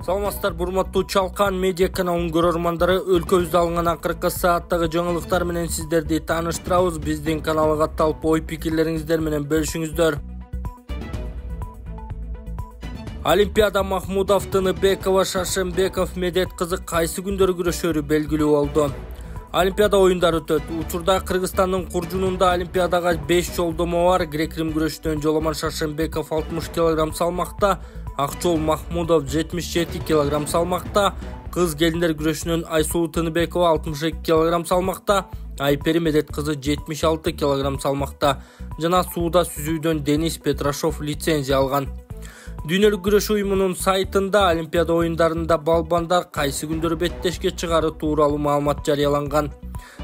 Саламатсыздар, урматтуу Чалкан медиа каналынын көрөрмандары, өлкөбүздө алынган акыркы сааттагы жаңылыктар менен сиздерди тааныштырабыз. Биздин каналга катталып, ой-пикирлериңиздер менен бөлүшүңүздөр. Олимпиада Махмудов, Тыныбекова, Шаршембеков, Медет кызы кайсы күндөрү күрөшөрү белгилүү болду. Олимпиада оюндары өтөт. Учурда Кыргызстандын Куржунунда Олимпиадага 5 жолдомо бар. Грек-Рим күрөшүнөн Жоломан Шаршембеков 60 кг салмакта, Акчол Махмудов 77 кг салмакта, кыз келиндер күрөшүнөн Айсулуу Тыныбекова 62 кг салмакта, Айпери Медет кызы 76 кг салмакта жана сууда сүзүүдөн Денис Петрашов лицензия алган. Дүйнөлүк күрөш уюмунун сайтында Олимпиада оюндарында балбандар кайсы күндөрү беттешке чыгары тууралуу маалымат жарыяланган.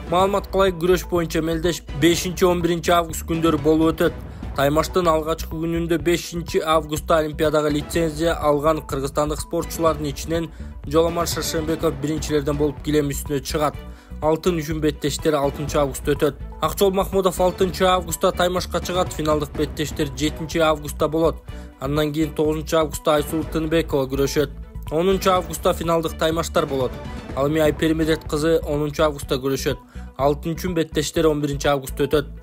Маалымат кылай, күрөш боюнча мелдеш 5-11 август күндөрү болуп өтөт. Таймаштын алгачкы күнүндө 5 августта Олимпиадага лицензия алган кыргызстандык спортчулардын ичинен Жоломан Шаршембеков биринчилерден болуп килем үстүнө чыгат. Алтын үчүн беттештер 6 августта өтөт. Акчол Махмудов 6 августта таймашка чыгат. Финалдык беттештер 7 августта болот. Андан кийин 9 августта Айсулуу Тыныбекова күрөшөт. 10 августта финалдык таймаштар болот. Ал эми Айпери Медет кызы 10 августта күрөшөт. Алтын үчүн беттештер 11 августта өтөт.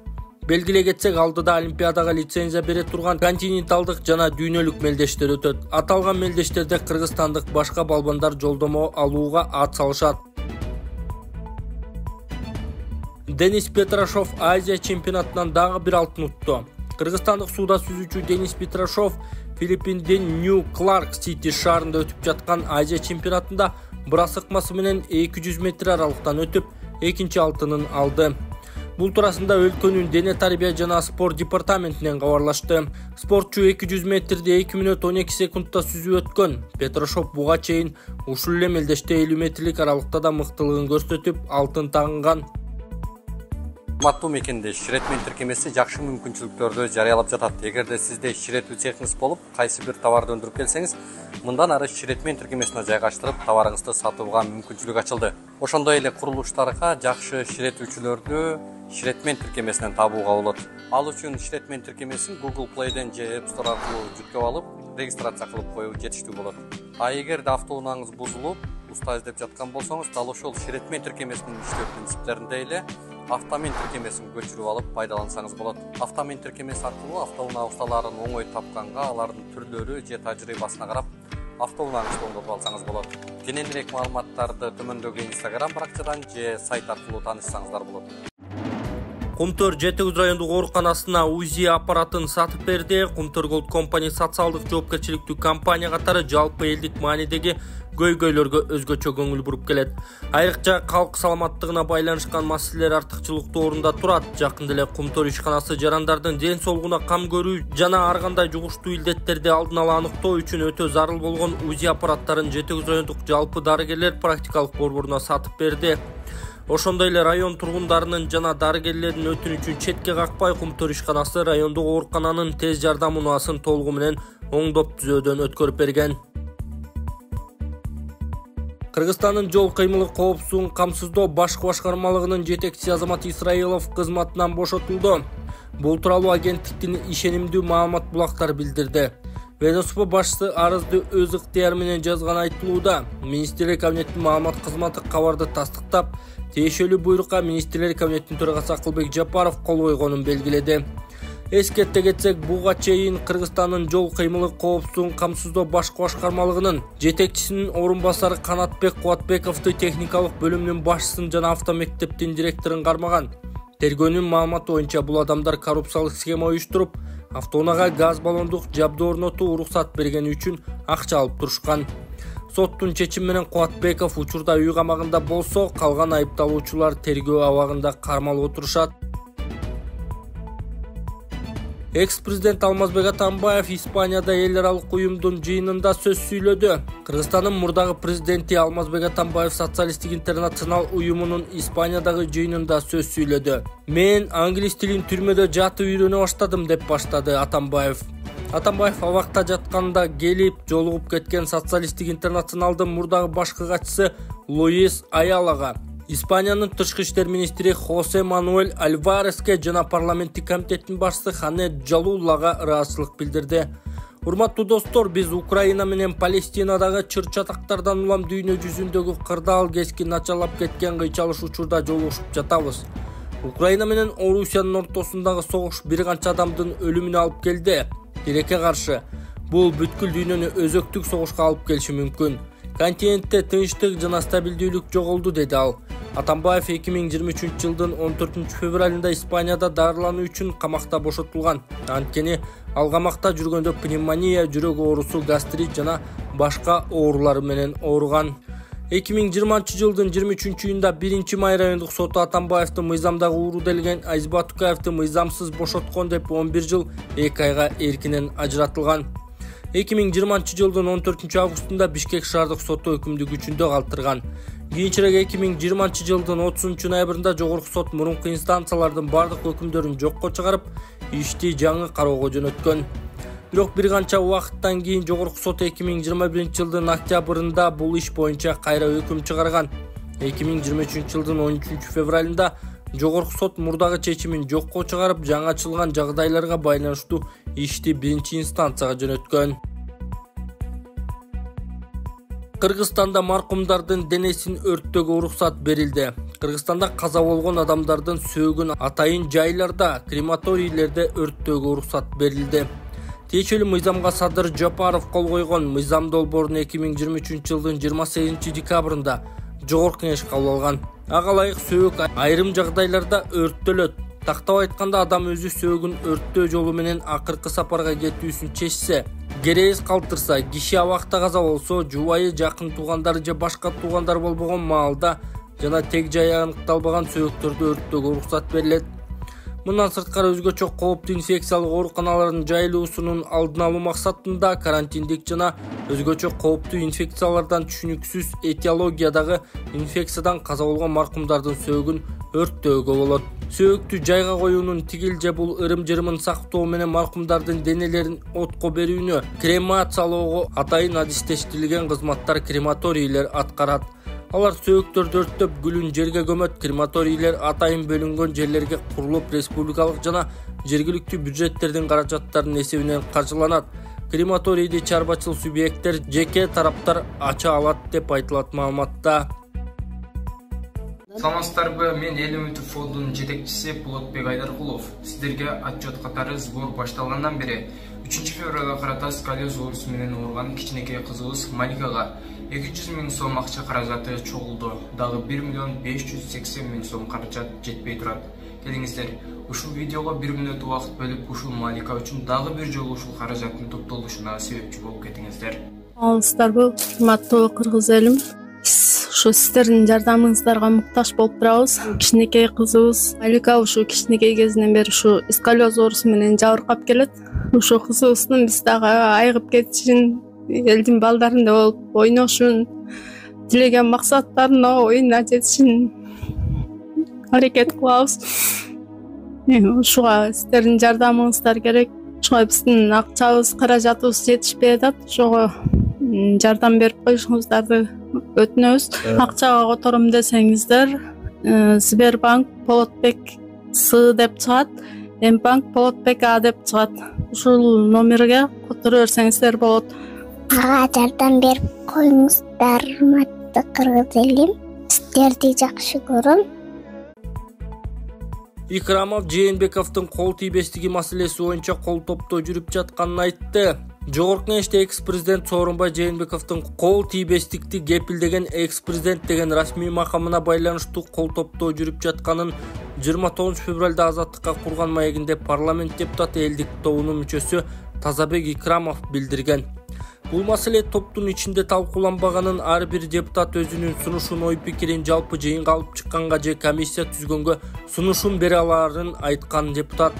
Белгилей кетсек, алдыда Олимпиадага лицензия бере турган континенталдык жана дүйнөлүк мелдештер өтөт. Аталган мелдештерде кыргызстандык башка балбандар жолдомо алууга ат салышат. Денис Петрашов Азия чемпионатынан дагы бир алтын утту. Кыргызстандык сууда сүзүүчү Денис Петрашов Филиппиндин Нью-Кларк Сити шаарында өтүп жаткан Азия чемпионатында брас ыкмасы менен 200 метр аралыктан өтүп, экинчи алтынын алды. Бул туурасында өлкөнүн дене тарбия жана спорт департаментинен кабарлашты. Спортчу 200 метрди 2 мүнөт 12 секундта сүзүп өткөн. Петрашов буга чейин ушул эле мелдеште 50 метрлик аралыкта да мыктылыгын көрсөтүп, алтын тагынган. Урматтуу мекендеш, Ширетмен тиркемеси жакшы мүмкүнчүлүктөрдү жарыялап жатат. Эгерде сизде ширетүү цехиңиз болуп, кайсы бир товарды өндүрүп келсеңиз, мындан ары Ширетмен тиркемесине жайгаштырып, товарыңызды сатууга мүмкүнчүлүк ачылды. Ошондой эле курулуштарга жакшы ширетүүчүлөрдү Ширетмен тиркемесинен табууга болот. Ал үчүн Ширетмен тиркемесин Google Play'ден же App Store аркылуу жүктөп алып, регистрация кылып коюу жетиштүү болот. А эгерде автоунааңыз бузулуп, уста издеп жаткан болсоңуз, дал ошол Ширетмен тиркемесинин иштөө принциптеринде эле автомен тиркемесин көчүрүп алып пайдалансаңыз болот. Автомен тиркемеси аркылуу автоунаа усталарын оңой тапканга, алардын түрлөрү же тажрыйбасына карап, автоунааңызды оңдотуп алсаңыз болот. Кененирээк маалыматтарды төмөндөгү Instagram баракчадан же сайт аркылуу таанышсаңыздар болот. Кумтөр Жетегиз райондук ооруканасына УЗИ аппаратын сатып берди. Кумтөр Gold Company социалдык жоопкерчиликтүү компания катары жалпы элдик маанидеги көйгөйлөргө өзгөчө көңүл буруп келет. Айрыкча калк саламаттыгына байланышкан маселелер артыкчылыктуу орунда турат. Жакында эле Кумтөр ишканасы жарандардын ден соолугуна кам көрүү жана ар кандай жугуштуу илдеттерди алдын ала аныктоо үчүн өтө зарыл болгон УЗИ аппараттарын Жетегиз райондук жалпы дарыгерлер практикалык борборуна сатып берди. Ошондой эле район тургундарынын жана дарыгерлердин өтүнүчүн четке какпай, Кумтөр ишканасы райондук оорукананын тез жардам унаасын толугу менен оңдоп түзөөдөн өткөрүп берген. Кыргызстандын жол кыймылы коопсуздугун камсыздоо башкы башкармалыгынын жетекчиси Азамат Исраилов кызматынан бошотулду. Бул тууралуу агенттиктин ишенимдүү маалымат булактары билдирди. Ведомство башчысы арызды өз ыктыяры менен жазганы айтылууда. Министрлер кабинетинин маалымат кызматы кабарды тастыктап, тиешелүү буйрукка Министрлер кабинетинин төрагасы Акылбек Жапаров кол койгонун белгиледи. Эскерте кетсек, буга чейин Кыргызстандын жол кыймылы коопсуздугун камсыздоо башкы башкармалыгынын жетекчисинин орун басары Канатбек Кубатбековду техникалык бөлүмүнүн башчысын жана автомектептин директорун кармаган. Тергөөнүн маалыматы боюнча бул адамдар коррупциялык схема уюштуруп, автоунаага газ баллондук жабдуу орнотуу уруксат бергени үчүн акча алып турушкан. Соттун чечими менен Кубатбеков учурда үй камагында болсо, калган айыпталуучулар тергөө абагында кармалып отурушат. Экс-президент Алмазбек Атамбаев Испанияда эл аралык уюмдун жыйынында сөз сүйлөдү. Кыргызстандын мурдагы президенти Алмазбек Атамбаев социалисттик интернационал уюмунун Испаниядагы жыйынында сөз сүйлөдү. Мен англис тилин түрмөдө жатып үйрөнө баштадым деп баштады Атамбаев. Атамбаев абакта жатканда келип жолугуп кеткен социалисттик интернационалдын мурдагы башкы катчысы Луис Аялага, Испаниянын тышкы иштер министри Хосе Мануэль Альвареске жана парламенттик комитеттин башчысы Хане Джалуллага ыраазычылык билдирди. Урматтуу достор, биз Украина менен Палестинадагы чыр-чатактардан улам дүйнө жүзүндөгү кырдаал кесkin начарлап кеткен кыйчалыш учурда жолугушуп жатабыз. Украина менен Орусиянын ортосундагы согуш бир канча адамдын өлүмүнө алып келди. Тилекке каршы бул бүткүл дүйнөнү өзөктүк согушка алып келиши мүмкүн. Континентте тынчтык жана стабилдүүлүк жоголду, деди ал. Атамбаев 2023 жылдын 14 февралында Испанияда дарылануу үчүн камакта бошотулган. Анткени ал камакта жүргөндө пневмония, жүрөк оорусу, гастрит жана башка оорулар менен ооруган. 2020 жылдын 23-июнда 1 райондук соту Атамбаевди мыйзамдагы ууру делген Айзбат Тукаевди мыйзамсыз бошоткон деп 11 жыл 2 айга эркинен ажыратылган. 2020 жылдын 14 августунда Бишкек шаардык соту өкүмдү күчүндө калтырган. Кийинчерээк 2020 жылдын 30 ноябрында жогорку сот мурунку инстанциялардын бардык өкүмдөрүн жокко чыгарып, ишти жаңы кароого жөнөткөн. Бирок бир канча убакыттан кийин жогорку сот 2021 жылдын октябрында бул иш боюнча кайра өкүм чыгарган. 2023 жылдын 13 февралында жогорку сот мурдагы чечимин жокко чыгарып, жаңачылган жагдайларга байланыштуу ишти биринчи инстанцияга жөнөткөн. Кыргызстанда маркумдардын денесин өрттөөгө уруксат берилди. Кыргызстанда каза болгон адамдардын сөөгүн атайын жайларда, крематорийлерде өрттөөгө уруксат берилди. Тиешелүү мыйзамга Садыр Жапаров кол койгон. Мыйзам долбоорун 2023 жылдын 28 декабрында жогорку кеңеш кабыл алган. Ага ылайык сөөк айрым жагдайларда өрттөлөт. Тактап айтканда, адам өзү сөөгүн өрттөө жолу менен акыркы сапарга кетүүсүн чечсе, керээс калтырса, киши абакта каза болсо, жубайы, жакын туугандары же башка туугандар болбогон маалда жана тег жайы аныкталбаган сөөктөрдү өрттөөгө уруксат берилет. Мындан сырткары өзгөчө кооптуу инфекциялык ооруканалардын жайылуусунун алдын алуу максатында карантиндик жана өзгөчө кооптуу инфекциялардан түшүнүксүз этиологиядагы инфекциядан каза болгон маркумдардын сөөгүн өрттөөгө болот. Сөөктү жайга коюунун тигил же бул ырым-жырымын сактоо менен маркумдардын денелерин отко берүүнү, кремациялоого атайын адистештирилген кызматтар крематорийлер аткарат. Алар сөөктөрдү өрттөп, гүлүн жерге көмөт. Крематорийлер атайын бөлүнгөн жерлерге курулуп, республикалык жана жергиликтүү бюджеттердин каражаттарынын эсебинен каржыланат. Крематорийди чарбачыл субъекттер, жеке тараптар ача алат деп айтылат маалыматта. Саламатсыздарбы, мен Эл Үмүтү фондунун жетекчиси Болотбек Айдаркулов. Сиздерге отчет катары сбор башталгандан бери 3 февралга карата сколиоз оорусу менен ооруган кичинекей кызыбыз Маликага 200 000 сом акча каражаты чогулду. Дагы 1 580 000 сом каражат жетпей турат. Келиңиздер, ушул видеого 1 мүнөт убакыт бөлүп, ушул Малика үчүн дагы бир жолу ушул каражаттын топтолушуна себепчи болуп кетиңиздер. Саламатсыздарбы, урматтуу кыргыз элим. Ушу сиздердин жардамыңыздарга муктаж болуп турабыз. Кичинекей кызыбыз Малика ушу кичинекей кезинен бери ушу сколиоз оорусу менен жабыркап келет. Ушу кызыбыздын биз дагы айыгып кетишин, элдин балдарында болуп ойношун, тилеген максаттарына оюна жетишин аракет кылабыз. Ушуга сиздердин жардамыңыздар керек. Ушуга биздин акчабыз, каражатыбыз жетишпей атат. Ошого жардам берип коюшуңуздарды өтүнөбүз. Акчага котором десеңиздер, Сбербанк Болотбек С деп чыгат, Мбанк Болотбек А деп чыгат. Ушул номерге которо берсеңиздер болот. Ага жардам берип коюңуздар, урматтуу кыргыз элим. Сиздерди жакшы көрөм. Икрамов Жээнбековдун кол тийбестиги маселеси боюнча кол топтоо жүрүп жатканын айтты. Жогорку кеңеште экс-президент Сооронбай Жээнбековдун кол тийбестикти кепилдеген экс-президент деген расмий макамына байланыштуу кол топтоо жүрүп жатканын 29 февралда Азаттыкка курган маегинде парламент депутаты элдик тобунун мүчөсү Тазабек Икрамов билдирген. Бул маселе топтун ичинде талкууланбаганын, ар бир депутат өзүнүн сунушун, ой-пикирин жалпы жыйынга алып чыкканга же комиссия түзгөнгө сунушун бере аларын айткан депутат.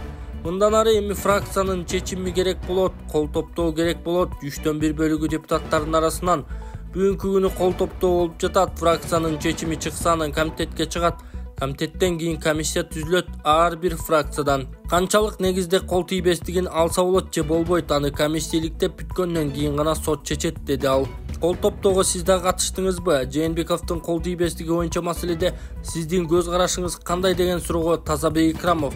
Мындан ары эми фракциянын чечими керек болот, кол топтоо керек болот. 3/1 бөлүгү депутаттардын арасынан бүгүнкү күнү кол топтоо болуп жатат. Фракциянын чечими чыкса, анан комитетке чыгат. Комитеттен кийин комиссия түзүлөт ар бир фракциядан. Канчалык негизде кол тийбестигин алса болот же болбойт, аны комиссияликтеп бүткөндөн кийин гана сот чечет, деди ал. Кол топтоого сиз да катыштыңызбы? Жээнбековдун кол тийбестиги боюнча маселеде сиздин көз карашыңыз кандай деген суроого Тазабек Икрамов: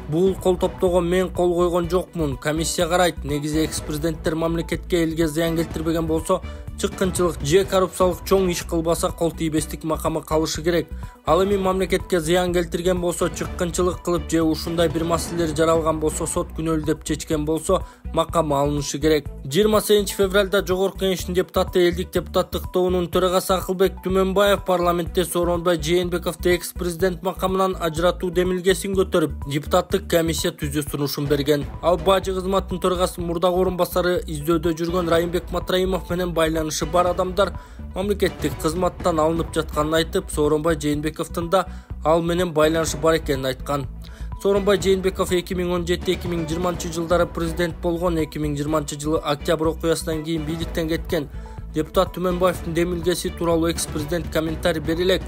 Бул кол топтоого мен кол койгон жокмун. Комиссия карайт. Негизи экс-президенттер мамлекетке элге зыян келтирбеген болсо, чыккынчылык же коррупциялык чоң иш кылбаса кол тийбестик макамы калышы керек. Ал эми мамлекетке зыян келтирген болсо, чыккынчылык кылып же ушундай бир маселелер жаралган болсо, сот күнөөлүү деп чечкен болсо, макамы алынышы керек. 28 февралда Жогорку Кеңештин депутаты элдик депутаттык тобунун төрагасы Акылбек Түмөнбаев парламентте Сооронбай Жээнбековду экс-президент макамынан ажыратуу демилгесин көтөрүп, депутаттык комиссия түзүү сунушун берген. Ал бажы кызматынын төрагасы мурдагы орун басары издөөдө жүргөн Райымбек Матраимов менен байланышы бар адамдар мамлекеттик кызматтан алынып жатканын айтып, Сооронбай Жээнбековдун да ал менен байланышы бар экенин айткан. Сооронбай Жээнбеков 2017-2020 жылдары президент болгон, 2020 жылы октябрь окуясынан кийин бийликтен кеткен. Депутат Түмөнбаевдин демилгеси тууралуу экс-президент комментарий берилек.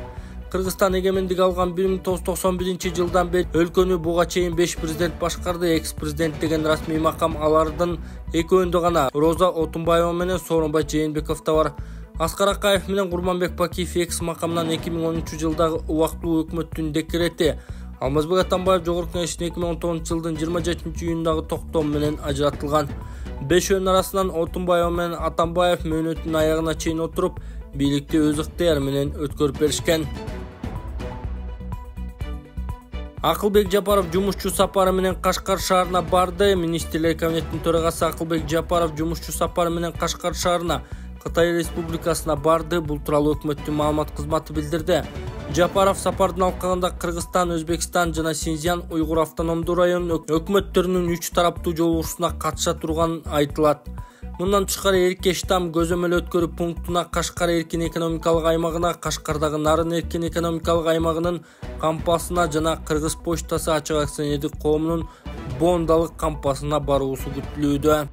Кыргызстан эгемендик алган 1991 жылдан бери өлкөнү буга чейин 5 президент башкарды. Экс-президент деген расмий макам алардын экөөндө гана Роза Отунбаева менен Сооронбай Жээнбековдо бар. Аскар Акаев менен Курманбек Бакиев экс макамынан 2013 жылдагы убактылуу өкмөттүн декрети. Алмазбек Атамбаев Жогорку Кеңештин 2019 жылдын 27 июндагы токтом менен ажыратылган. Бешөөнүн арасынан Отунбаева менен Атамбаев мөөнөтүнүн аягына чейин отуруп, бийликти өз ыктыяры менен өткөрүп беришкен. Акылбек Жапаров жумушчу сапары менен Кашкар шаарына барды. Министрлер кабинетинин төрагасы Акылбек Жапаров жумушчу сапары менен Кашкар шаарына Кытай Республикасына барды. Бул тууралуу өкмөттүн маалымат кызматы билдирди. Жапаров сапардын алкагында Кыргызстан, Өзбекстан жана Синьцзян уйгур автономдуу районунун өкмөттөрүнүн 3 тараптуу жолугушууна катыша турганы айтылат. Мындан тышкары эрке штам көзөмөл өткөрүү пунктуна, Кашкар эркин экономикалык аймагына, Кашкардагы Нарын эркин экономикалык аймагынын кампасына жана Кыргыз почтасы ачык акционердик коомунун Бондалык кампасына баруусу күтүлүүдө.